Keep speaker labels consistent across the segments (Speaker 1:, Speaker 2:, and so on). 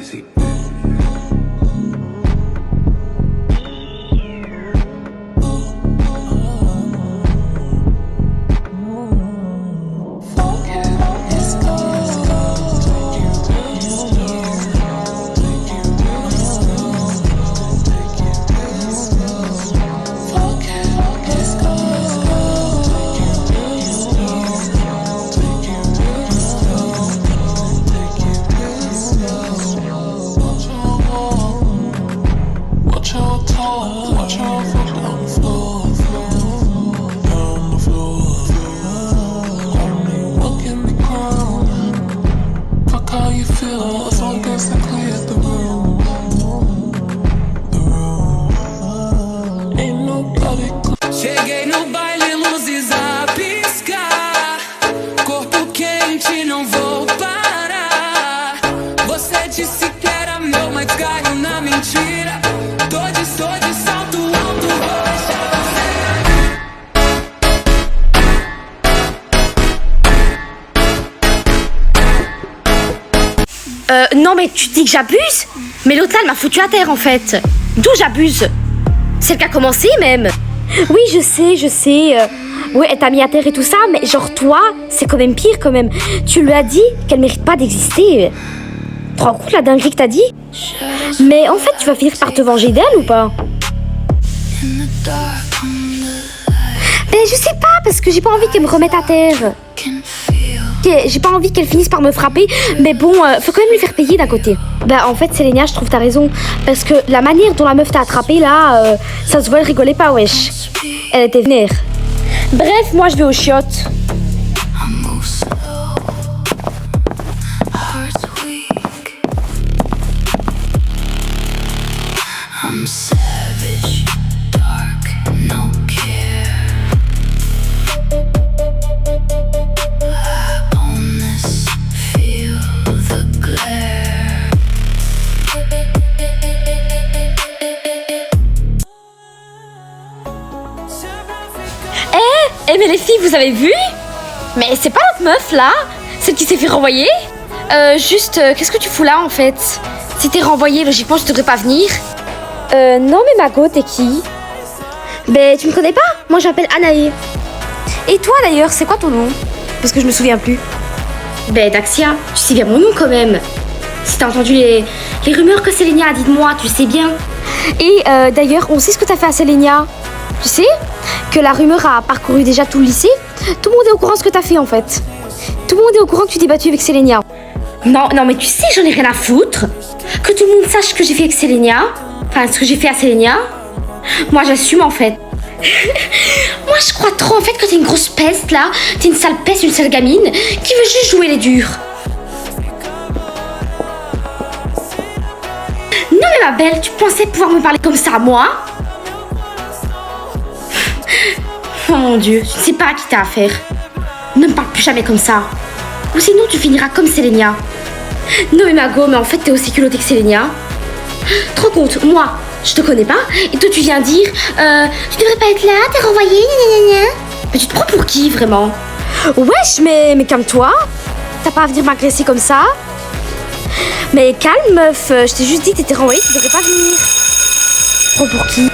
Speaker 1: See.
Speaker 2: Cheguei no baile, luzes a piscar. Corpo quente, não vou parar. Você disse que era meu, mas caiu na mentira. Tô de salto alto, vou deixar
Speaker 3: Non mais tu dis que j'abuse? Mais l'autre là elle m'a foutu à terre en fait. D'où j'abuse? C'est le qui a commencé même. Oui je sais. Ouais elle t'a mis à terre et tout ça, mais genre toi, c'est quand même pire quand même. Tu lui as dit qu'elle mérite pas d'exister. Tu te rends compte la dinguerie que t'as dit? Mais en fait tu vas finir par te venger d'elle ou pas? Mais je sais pas, parce que j'ai pas envie qu'elle me remette à terre. J'ai pas envie qu'elle finisse par me frapper, mais bon, faut quand même lui faire payer d'un côté. Bah en fait Sélénia, je trouve t'as raison, parce que la manière dont la meuf t'a attrapé là, ça se voit, elle rigolait pas, wesh. Elle était vénère. Bref, moi je vais aux chiottes. Eh mais les filles, vous avez vu? Mais c'est pas l'autre meuf là? Celle qui s'est fait renvoyer? Qu'est-ce que tu fous là en fait? Si t'es renvoyée, logiquement je devrais pas venir. Non mais Margot, t'es qui? Ben tu me connais pas? Moi je m'appelle Anaé. Et toi d'ailleurs, c'est quoi ton nom? Parce que je me souviens plus. Ben Daxia, tu sais bien mon nom quand même. Si t'as entendu les rumeurs que Sélénia a dit de moi, tu sais bien. Et d'ailleurs, on sait ce que t'as fait à Sélénia. Tu sais que la rumeur a parcouru déjà tout le lycée. Tout le monde est au courant de ce que t'as fait en fait. Tout le monde est au courant que tu t'es battue avec Sélénia. Non mais tu sais, j'en ai rien à foutre. Que tout le monde sache ce que j'ai fait avec Sélénia. Enfin, ce que j'ai fait à Sélénia. Moi, j'assume en fait. Moi, je crois trop en fait que t'es une grosse peste là. T'es une sale peste, une sale gamine qui veut juste jouer les durs. Non mais ma belle, tu pensais pouvoir me parler comme ça à moi? Oh mon Dieu, je ne sais pas à qui t'as affaire. Ne me parle plus jamais comme ça. Ou sinon tu finiras comme Sélénia. Non mais Margot, mais en fait t'es aussi culottée que Sélénia. Te rends compte, moi, je te connais pas, et toi tu viens dire tu devrais pas être là, t'es renvoyée, gna gna gna. Mais tu te prends pour qui vraiment? Wesh, mais calme-toi. T'as pas à venir m'agresser comme ça. Mais calme meuf, je t'ai juste dit que t'étais renvoyée, tu devrais pas venir. Tu te prends pour qui?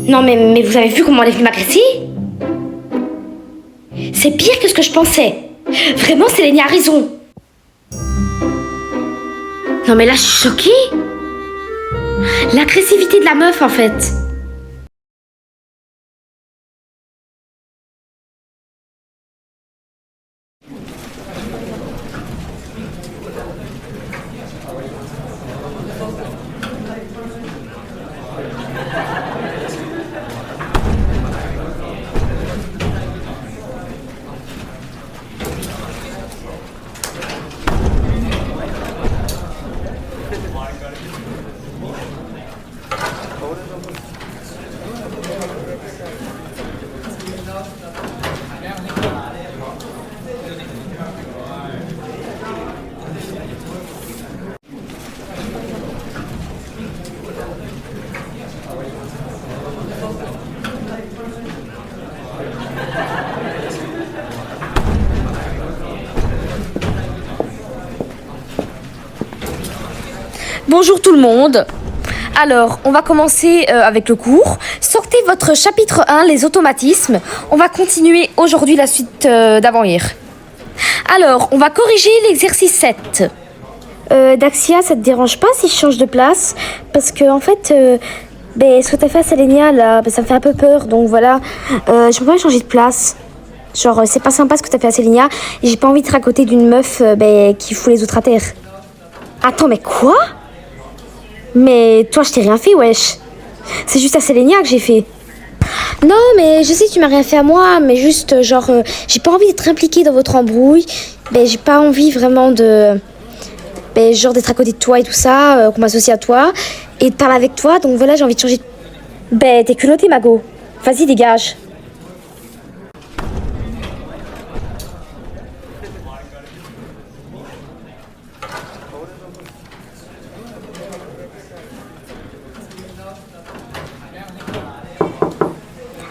Speaker 3: Non mais vous avez vu comment elle est venue m'agresser? C'est pire que ce que je pensais. Vraiment, Sélénia a raison. Non mais là, je suis choquée. L'agressivité de la meuf, en fait. Bonjour tout le monde. Alors, on va commencer avec le cours. Sortez votre chapitre 1, les automatismes. On va continuer aujourd'hui la suite d'avant-hier. Alors, on va corriger l'exercice 7. Daxia, ça te dérange pas si je change de place? Parce que, en fait, ce que t'as fait à Sélénia, là, ça me fait un peu peur. Donc voilà, je peux pas changer de place. Genre, c'est pas sympa ce que t'as fait à Sélénia. Et j'ai pas envie d'être à côté d'une meuf qui fout les autres à terre. Attends, mais quoi? Mais toi, je t'ai rien fait, wesh. C'est juste à Sélénia que j'ai fait. Non, mais je sais que tu m'as rien fait à moi, mais juste, j'ai pas envie d'être impliquée dans votre embrouille. J'ai pas envie vraiment de... d'être à côté de toi et tout ça, qu'on m'associe à toi, et de parler avec toi, donc voilà, j'ai envie de changer. T'es culottée, Mago. Vas-y, dégage.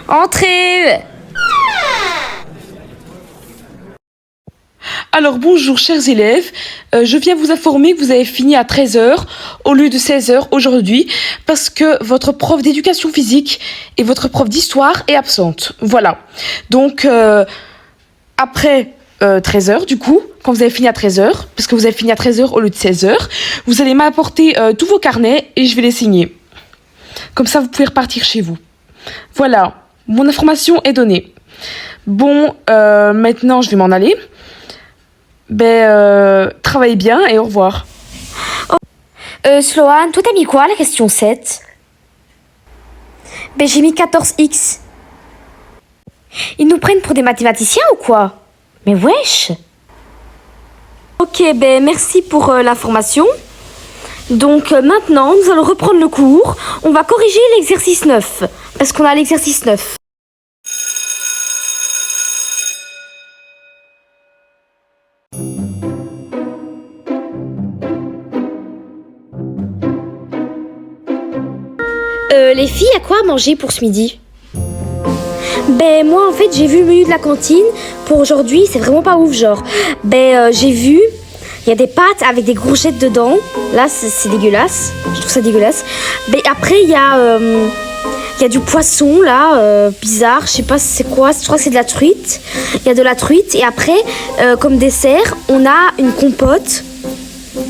Speaker 3: Entrez!
Speaker 1: Alors bonjour chers élèves, je viens vous informer que vous avez fini à 13h au lieu de 16h aujourd'hui parce que votre prof d'éducation physique et votre prof d'histoire est absente. Voilà. Donc après 13h du coup, quand vous avez fini à 13h, parce que vous avez fini à 13h au lieu de 16h, vous allez m'apporter tous vos carnets et je vais les signer. Comme ça vous pouvez repartir chez vous. Voilà, mon information est donnée. Bon, maintenant je vais m'en aller. Travaillez bien et au revoir.
Speaker 3: Sloane, toi t'as mis quoi la question 7? J'ai mis 14x. Ils nous prennent pour des mathématiciens ou quoi? Mais wesh. Ok, merci pour l'information. Donc maintenant, nous allons reprendre le cours. On va corriger l'exercice 9. Parce qu'on a l'exercice 9. Les filles, à quoi manger pour ce midi? Moi en fait j'ai vu le menu de la cantine pour aujourd'hui, c'est vraiment pas ouf genre. J'ai vu, il y a des pâtes avec des courgettes dedans. Là c'est dégueulasse, je trouve ça dégueulasse. Après il y a du poisson là, bizarre, je sais pas c'est quoi, je crois que c'est de la truite. Il y a de la truite et après comme dessert on a une compote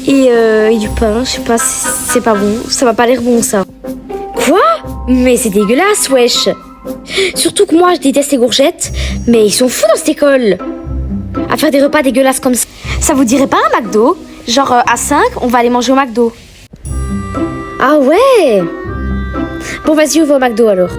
Speaker 3: et du pain, je sais pas, c'est pas bon, ça m'a pas l'air bon ça. Quoi? Mais c'est dégueulasse, wesh. Surtout que moi, je déteste les courgettes. Mais ils sont fous dans cette école. À faire des repas dégueulasses comme ça. Ça vous dirait pas un McDo? Genre à 5, on va aller manger au McDo. Ah ouais. Bon, vas-y, on va au McDo alors.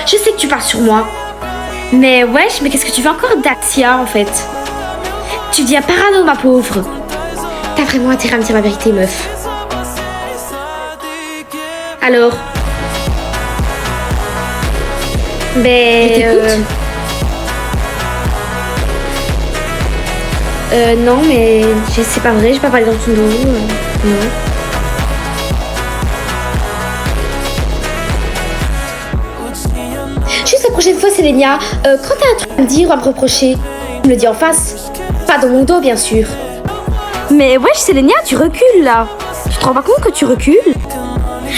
Speaker 3: Je sais que tu parles sur moi. Mais wesh, mais qu'est-ce que tu fais encore Daxia en fait? Tu deviens parano ma pauvre. T'as vraiment intérêt à me dire la vérité meuf. Alors? T'écoutes? Non mais c'est pas vrai, j'ai pas parlé dans ton dos. Non. Juste la prochaine fois, Sélénia, quand t'as un truc à me dire ou à me reprocher, tu me le dis en face. Pas dans mon dos, bien sûr. Mais wesh, Sélénia, tu recules là. Tu te rends pas compte que tu recules?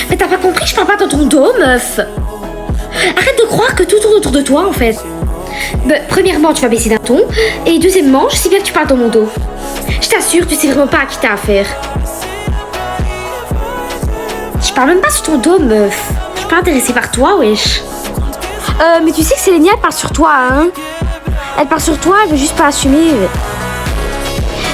Speaker 3: Mais t'as pas compris, je parle pas dans ton dos, meuf. Arrête de croire que tout tourne autour de toi, en fait. Premièrement, tu vas baisser d'un ton. Et deuxièmement, je sais bien que tu parles dans mon dos. Je t'assure, tu sais vraiment pas à qui t'as affaire. Je parle même pas sur ton dos, meuf. Je suis pas intéressée par toi, wesh. Mais tu sais que Sélénia, elle parle sur toi, hein. Elle parle sur toi, elle veut juste pas assumer.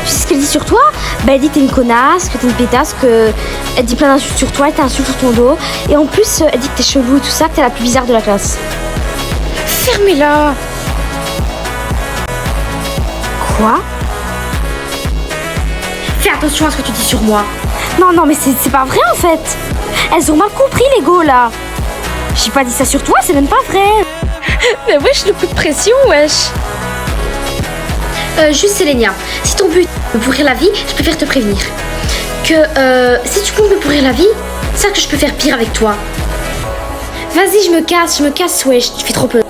Speaker 3: Tu sais ce qu'elle dit sur toi? Elle dit que t'es une connasse, que t'es une pétasse, que... Elle dit plein d'insultes sur toi, elle t'insulte sur ton dos. Et en plus, elle dit que t'es chelou et tout ça, que t'es la plus bizarre de la classe. Fermez-la. Quoi? Fais attention à ce que tu dis sur moi. Non, mais c'est pas vrai en fait. Elles ont mal compris les go là. J'ai pas dit ça sur toi, c'est même pas vrai. Mais wesh, le coup de pression, wesh. Juste Sélénia, si ton but est de me pourrir la vie, je préfère te prévenir. Que si tu comptes me pourrir la vie, c'est que je peux faire pire avec toi. Vas-y, je me casse, wesh, tu fais trop peur.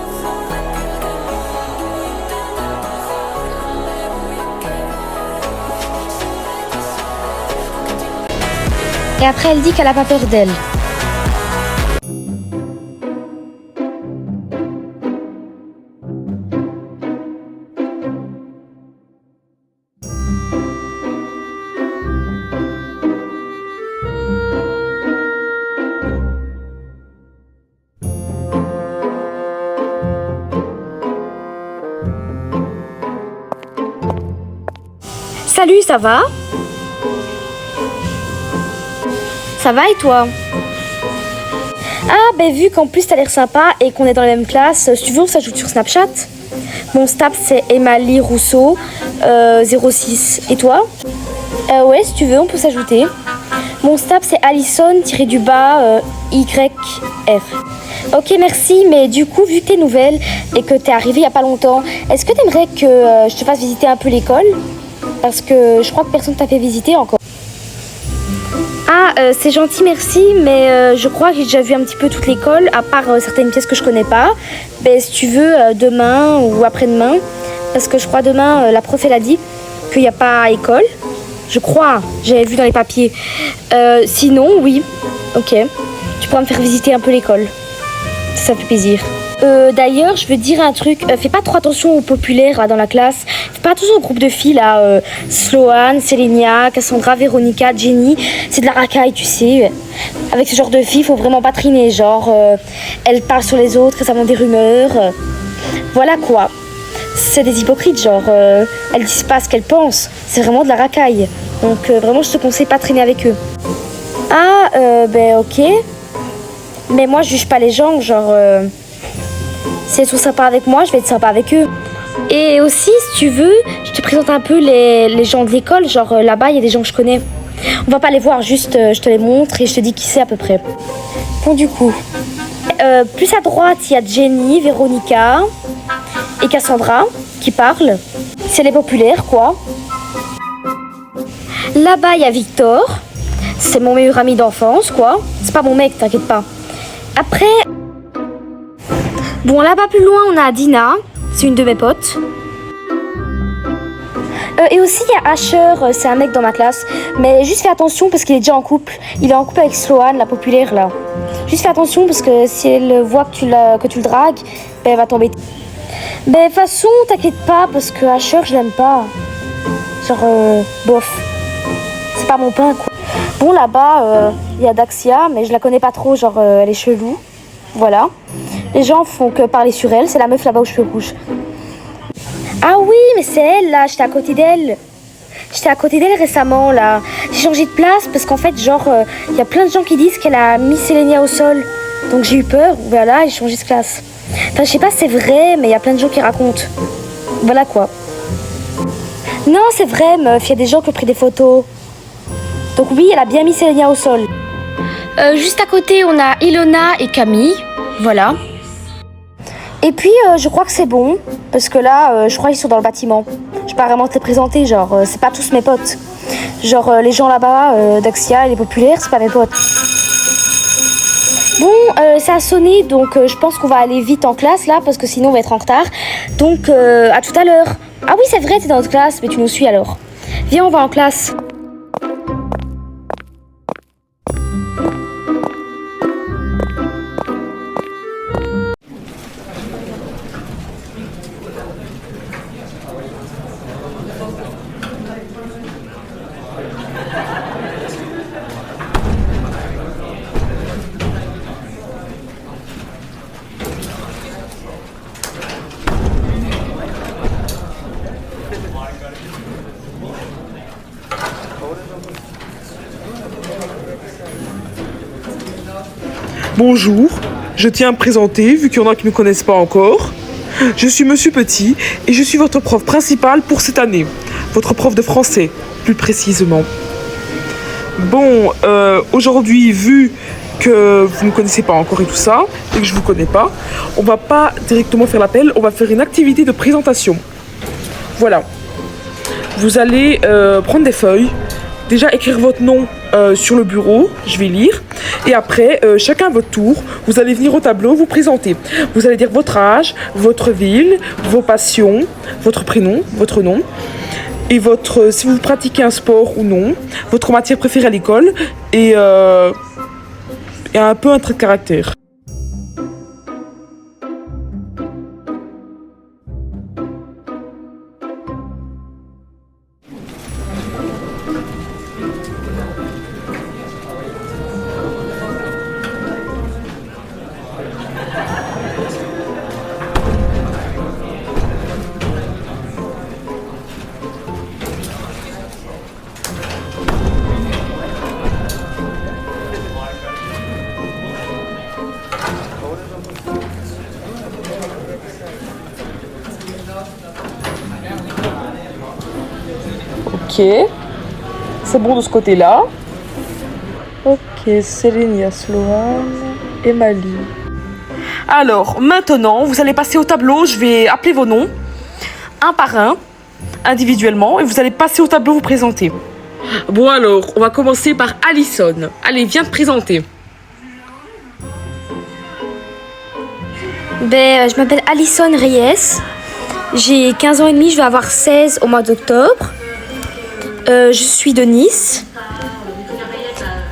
Speaker 3: Et après, elle dit qu'elle a pas peur d'elle. Salut, ça va? Ça va et toi? Ah, ben vu qu'en plus t'as l'air sympa et qu'on est dans la même classe, si tu veux on s'ajoute sur Snapchat. Mon Snap c'est Emily Rousseau 06. Et toi? Ouais, si tu veux on peut s'ajouter. Mon Snap c'est Alison-YR. Ok, merci, mais du coup vu que t'es nouvelle et que t'es arrivée il y a pas longtemps, est-ce que t'aimerais que je te fasse visiter un peu l'école? Parce que je crois que personne t'a fait visiter encore. Ah, c'est gentil, merci, mais je crois que j'ai déjà vu un petit peu toute l'école, à part certaines pièces que je connais pas. Ben, si tu veux, demain ou après-demain, parce que je crois demain, la prof, elle a dit qu'il n'y a pas école. Je crois, j'avais vu dans les papiers. Sinon, oui, ok, tu pourras me faire visiter un peu l'école. Ça me fait plaisir. D'ailleurs, je veux te dire un truc, fais pas trop attention aux populaires là, dans la classe. Fais pas attention au groupe de filles là, Sloane, Sélénia, Cassandra, Véronica, Jenny. C'est de la racaille, tu sais. Avec ce genre de filles, faut vraiment pas triner. Genre, elles parlent sur les autres, ça monte des rumeurs. Voilà quoi. C'est des hypocrites, genre, elles disent pas ce qu'elles pensent. C'est vraiment de la racaille. Donc vraiment, je te conseille pas de traîner avec eux. Ah, ben ok. Mais moi, je juge pas les gens, genre... Si elles sont sympas avec moi, je vais être sympa avec eux. Et aussi, si tu veux, je te présente un peu les gens de l'école. Genre là-bas, il y a des gens que je connais. On va pas les voir, juste je te les montre et je te dis qui c'est à peu près. Bon, du coup, plus à droite, il y a Jenny, Véronica et Cassandra qui parlent. C'est les populaires, quoi. Là-bas, il y a Victor. C'est mon meilleur ami d'enfance, quoi. C'est pas mon mec, t'inquiète pas. Après... Bon, là-bas plus loin, on a Dina, c'est une de mes potes. Et aussi, il y a Asher, c'est un mec dans ma classe. Mais juste fais attention parce qu'il est déjà en couple. Il est en couple avec Sloane, la populaire, là. Juste fais attention parce que si elle voit que tu le dragues, ben, elle va tomber. Ben, de toute façon, t'inquiète pas parce que Asher, je l'aime pas. Genre, bof. C'est pas mon pain, quoi. Bon, là-bas, il y a Daxia, mais je la connais pas trop, genre, elle est chelou. Voilà. Les gens font que parler sur elle. C'est la meuf là-bas aux cheveux rouges. Ah oui, mais c'est elle là. J'étais à côté d'elle. J'étais à côté d'elle récemment là. J'ai changé de place parce qu'en fait, genre, y a plein de gens qui disent qu'elle a mis Sélénia au sol. Donc j'ai eu peur. Voilà, j'ai changé de classe. Enfin, je sais pas si c'est vrai, mais il y a plein de gens qui racontent. Voilà quoi. Non, c'est vrai, meuf. Il y a des gens qui ont pris des photos. Donc oui, elle a bien mis Sélénia au sol. Juste à côté, on a Ilona et Camille. Voilà. Et puis, je crois que c'est bon. Parce que là, je crois qu'ils sont dans le bâtiment. Je peux pas vraiment te les présenter, genre, c'est pas tous mes potes. Genre, les gens là-bas, Daxia et les populaires, c'est pas mes potes. Bon, ça a sonné, donc je pense qu'on va aller vite en classe, là, parce que sinon on va être en retard. Donc, à tout à l'heure. Ah oui, c'est vrai, t'es dans notre classe, mais tu nous suis alors. Viens, on va en classe.
Speaker 4: Bonjour, je tiens à me présenter, vu qu'il y en a qui ne me connaissent pas encore.
Speaker 1: Je suis Monsieur Petit et je suis votre prof principal pour cette année. Votre prof de français, plus précisément. Bon, aujourd'hui, vu que vous ne me connaissez pas encore et tout ça, et que je ne vous connais pas, on va pas directement faire l'appel, on va faire une activité de présentation. Voilà. Vous allez prendre des feuilles, déjà écrire votre nom sur le bureau, je vais lire, et après, chacun à votre tour, vous allez venir au tableau, vous présenter. Vous allez dire votre âge, votre ville, vos passions, votre prénom, votre nom, et si vous pratiquez un sport ou non, votre matière préférée à l'école, et un peu un trait de caractère. Ok, c'est bon de ce côté-là. Ok, Céline, Sloane et Mali. Alors, maintenant, vous allez passer au tableau. Je vais appeler vos noms, un par un, individuellement, et vous allez passer au tableau, vous présenter. Bon alors, on va commencer par Alison. Allez, viens te présenter.
Speaker 3: Je m'appelle Alison Reyes. J'ai 15 ans et demi, je vais avoir 16 au mois d'octobre. Je suis de Nice.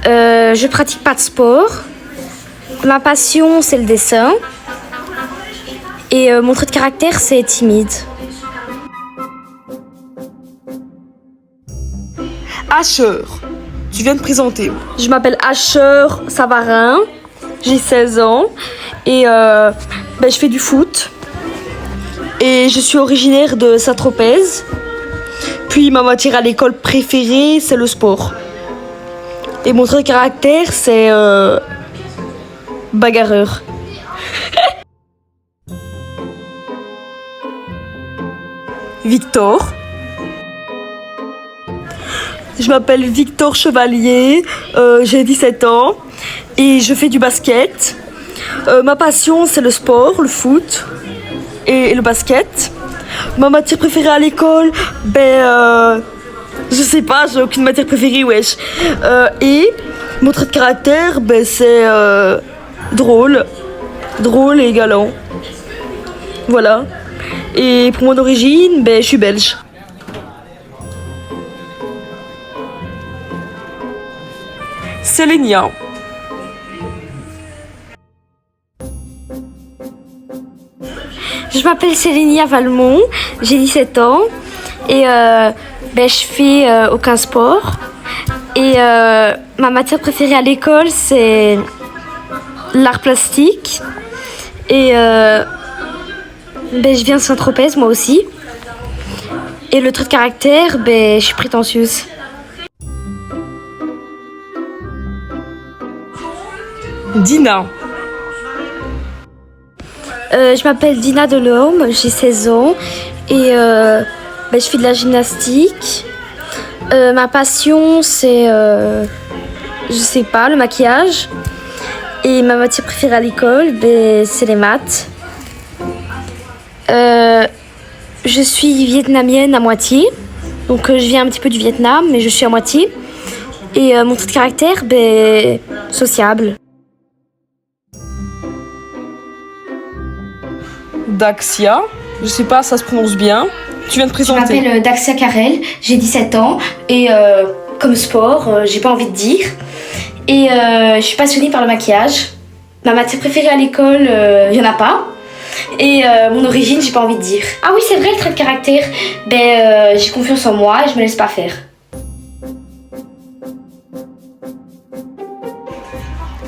Speaker 3: Je pratique pas de sport. Ma passion, c'est le dessin. Et mon trait de caractère, c'est timide.
Speaker 1: Asher, tu viens te présenter.
Speaker 3: Je m'appelle Asher Savarin. J'ai 16 ans. Et je fais du foot. Et je suis originaire de Saint-Tropez. Puis ma matière à l'école préférée, c'est le sport. Et mon trait de caractère, c'est bagarreur.
Speaker 1: Victor.
Speaker 3: Je m'appelle Victor Chevalier, j'ai 17 ans et je fais du basket. Ma passion, c'est le sport, le foot et le basket. Ma matière préférée à l'école, je sais pas, j'ai aucune matière préférée, wesh. Et mon trait de caractère, c'est drôle et galant. Voilà. Et pour mon origine, je suis belge.
Speaker 1: Sélénia.
Speaker 3: Je m'appelle Célinia Valmont, j'ai 17 ans et je fais aucun sport. Et ma matière préférée à l'école, c'est l'art plastique. Et je viens de Saint-Tropez, moi aussi. Et le trait de caractère, je suis prétentieuse.
Speaker 1: Dina.
Speaker 3: Je m'appelle Dina Delorme, j'ai 16 ans et je fais de la gymnastique. Ma passion, c'est, je sais pas, le maquillage. Et ma matière préférée à l'école, c'est les maths. Je suis vietnamienne à moitié. Donc je viens un petit peu du Vietnam, mais je suis à moitié. Et mon trait de caractère, sociable.
Speaker 1: Daxia, je sais pas, ça se prononce bien. Tu viens de présenter.
Speaker 3: Je m'appelle Daxia Carrel, j'ai 17 ans et comme sport, j'ai pas envie de dire. Et je suis passionnée par le maquillage. Ma matière préférée à l'école, il y en a pas. Et mon origine, j'ai pas envie de dire. Ah oui, c'est vrai, le trait de caractère. J'ai confiance en moi et je me laisse pas faire.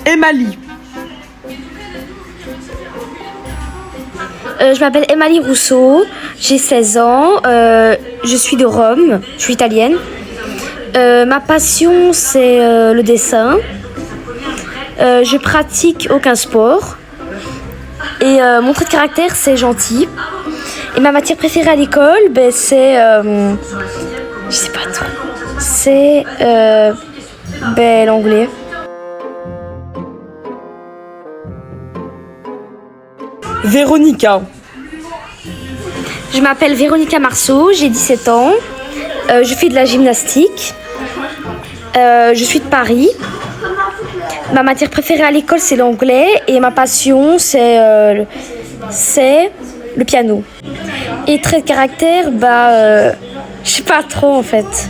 Speaker 1: Emali.
Speaker 3: Je m'appelle Emily Rousseau, j'ai 16 ans, je suis de Rome, je suis italienne. Ma passion, c'est le dessin. Je pratique aucun sport. Et Mon trait de caractère, c'est gentil. Et ma matière préférée à l'école, ben, c'est... je sais pas trop. C'est ben, l'anglais.
Speaker 1: Véronica.
Speaker 3: Je m'appelle Véronica Marceau, j'ai 17 ans. Je fais de la gymnastique. Je suis de Paris. Ma matière préférée à l'école, c'est l'anglais. Et ma passion, c'est le piano. Et trait de caractère, bah, je sais pas trop en fait.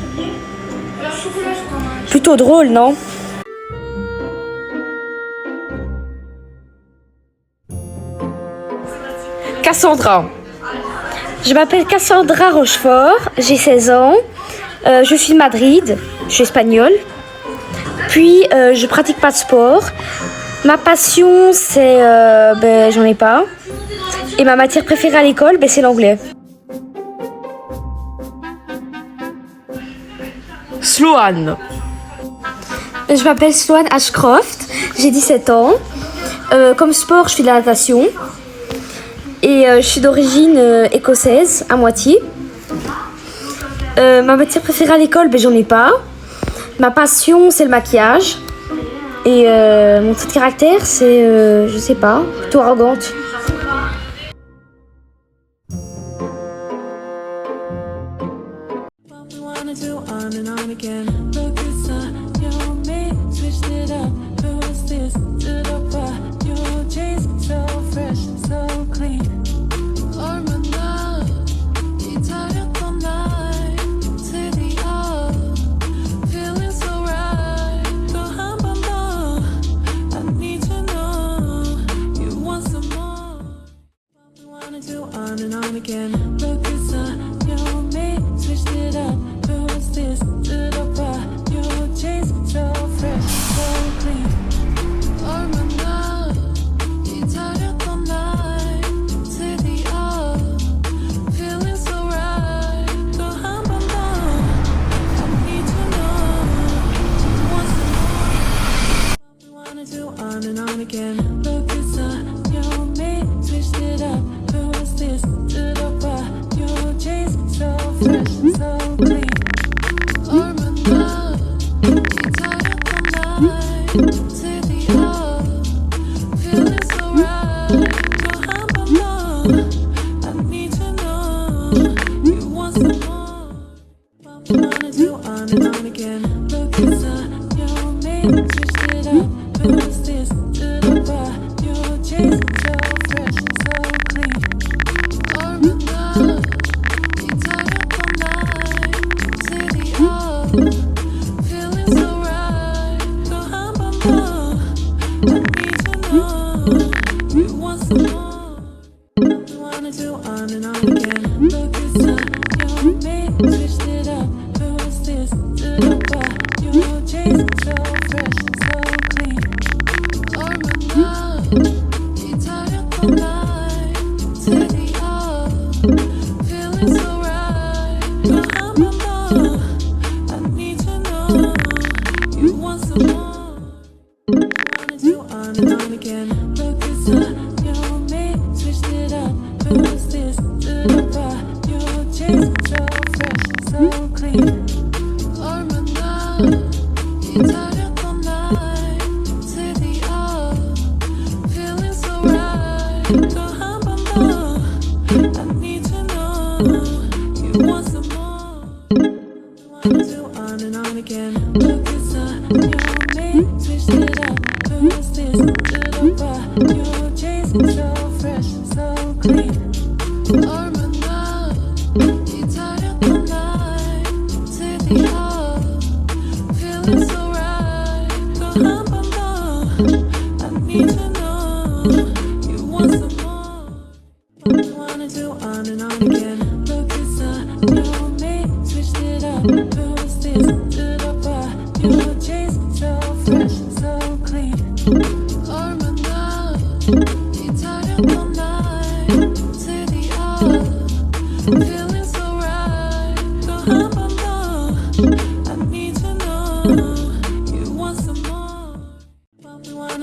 Speaker 3: Plutôt drôle, non?
Speaker 1: Cassandra.
Speaker 3: Je m'appelle Cassandra Rochefort, j'ai 16 ans. Je suis de Madrid, je suis espagnole. Puis, je pratique pas de sport. Ma passion, c'est... ben, j'en ai pas. Et ma matière préférée à l'école, ben, c'est l'anglais.
Speaker 1: Sloane.
Speaker 3: Je m'appelle Sloane Ashcroft, j'ai 17 ans. Comme sport, je fais de la natation. Et je suis d'origine écossaise, à moitié. Ma matière préférée à l'école, ben, j'en ai pas. Ma passion, c'est le maquillage. Et mon trait de caractère, c'est, je sais pas, plutôt arrogante.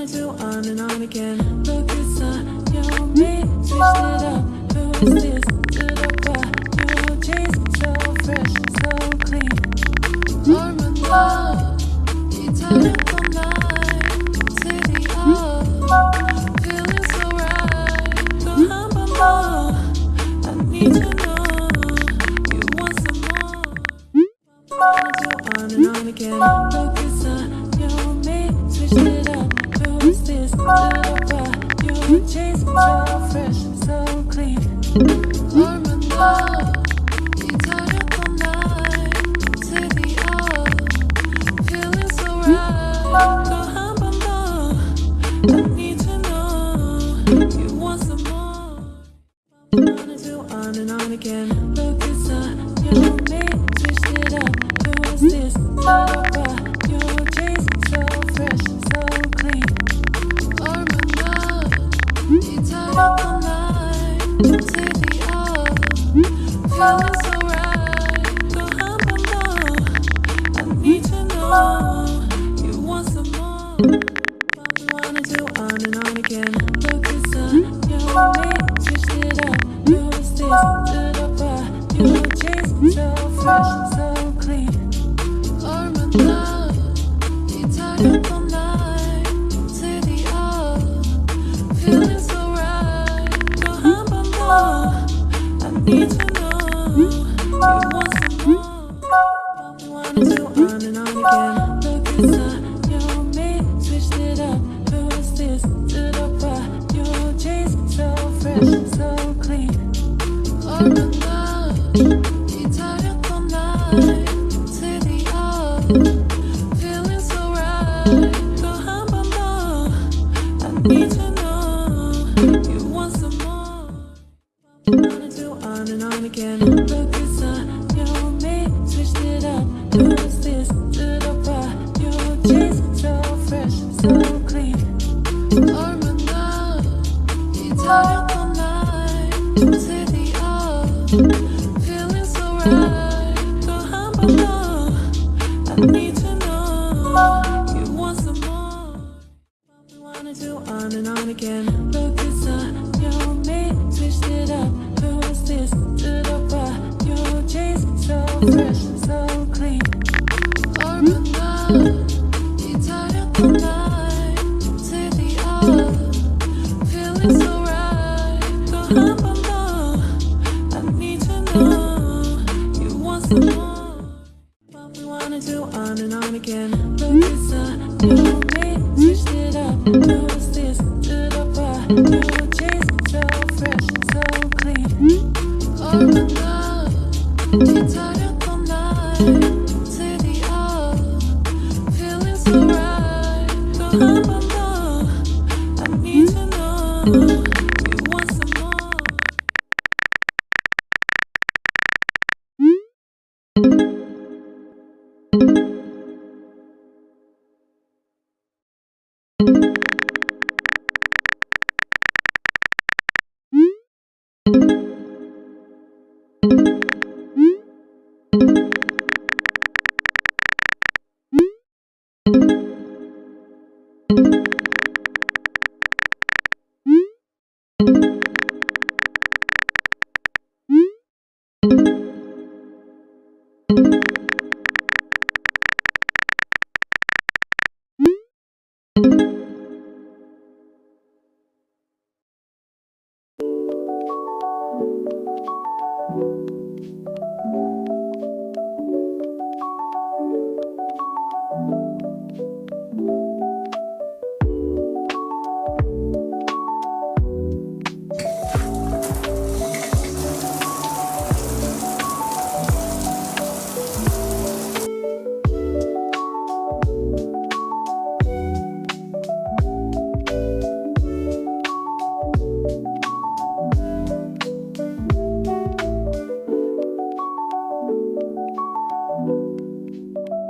Speaker 2: wanna do on and on again. Look inside your mirror.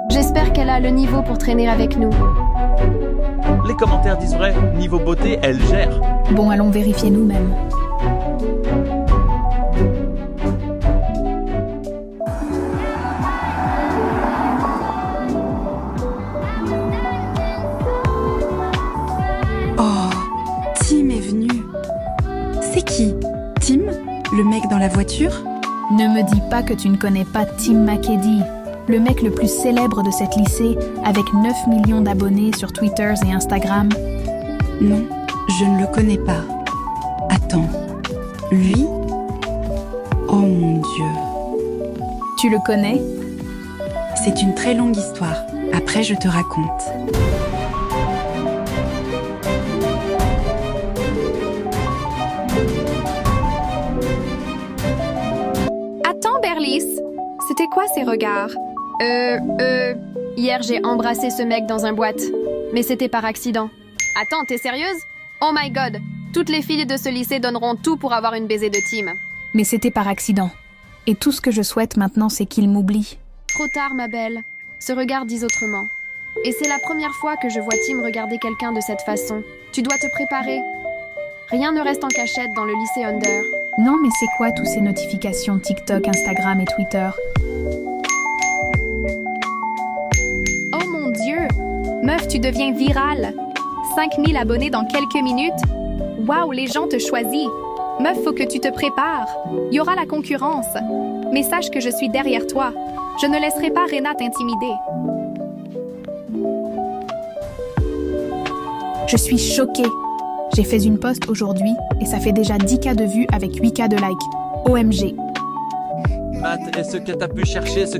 Speaker 4: J'espère qu'elle a le niveau pour traîner avec nous.
Speaker 5: Les commentaires disent vrai, niveau beauté, elle gère.
Speaker 6: Bon, allons vérifier nous-mêmes.
Speaker 7: Oh, Tim est venu. C'est qui? Tim? Le mec dans la voiture?
Speaker 6: Ne me dis pas que tu ne connais pas Tim McEdie, le mec le plus célèbre de cette lycée, avec 9 millions d'abonnés sur Twitter et Instagram.
Speaker 7: Non, je ne le connais pas. Attends, lui? Oh mon Dieu.
Speaker 6: Tu le connais?
Speaker 7: C'est une très longue histoire. Après, je te raconte.
Speaker 4: Attends, Berlis. C'était quoi ces regards? Hier, j'ai embrassé ce mec dans un boîte. Mais c'était par accident. Attends, t'es sérieuse? Oh my god. Toutes les filles de ce lycée donneront tout pour avoir une baisée de Tim.
Speaker 6: Mais c'était par accident. Et tout ce que je souhaite maintenant, c'est qu'il m'oublie.
Speaker 4: Trop tard, ma belle. Ce regard dit autrement. Et c'est la première fois que je vois Tim regarder quelqu'un de cette façon. Tu dois te préparer. Rien ne reste en cachette dans le lycée Under.
Speaker 6: Non, mais c'est quoi tous ces notifications TikTok, Instagram et Twitter?
Speaker 4: Oh mon Dieu! Meuf, tu deviens virale. 5000 abonnés dans quelques minutes? Waouh, les gens te choisissent. Meuf, faut que tu te prépares. Il y aura la concurrence. Mais sache que je suis derrière toi. Je ne laisserai pas Rena t'intimider.
Speaker 6: Je suis choquée. J'ai fait une post aujourd'hui et ça fait déjà 10K de vues avec 8K de likes. OMG.
Speaker 5: Matt, est-ce que t'as pu chercher ce...